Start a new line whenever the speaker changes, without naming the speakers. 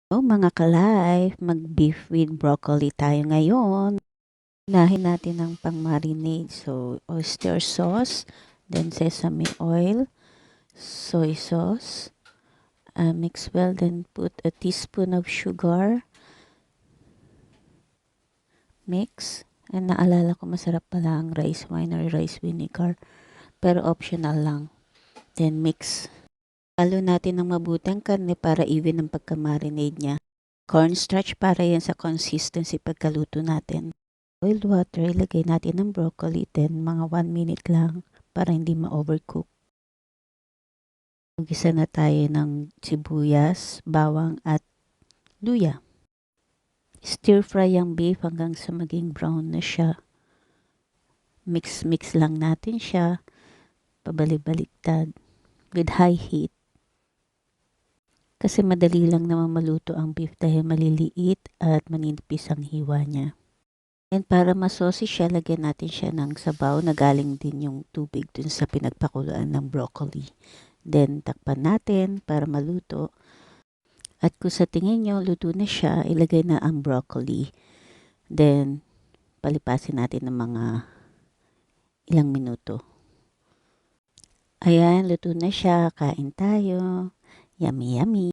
So, mga ka-life, mag-beef with broccoli tayo ngayon. Unahin natin ang pang-marinade. So, oyster sauce, then sesame oil, soy sauce. Mix well, then put a teaspoon of sugar. Mix. And naalala ko masarap pala ang rice wine or rice vinegar. Pero optional lang. Then mix. Halo natin ng mabuti ang karne para even ang pagka-marinade niya. Cornstarch para yan sa consistency pagkaluto natin. Boiled water, ilagay natin ang broccoli, then mga 1 minute lang para hindi ma-overcook. Gisa na tayo ng sibuyas, bawang at luya. Stir fry ang beef hanggang sa maging brown na siya. Mix lang natin siya, pabalik-baliktad with high heat. Kasi madali lang naman maluto ang beef dahil maliliit at maninipis ang hiwa niya. And para masaucy siya, lagyan natin siya ng sabaw na galing din yung tubig dun sa pinagpakuluan ng broccoli. Then, takpan natin para maluto. At kung sa tingin nyo, luto na siya, ilagay na ang broccoli. Then, palipasin natin ng mga ilang minuto. Ayan, luto na siya. Kain tayo. Yummy, yummy.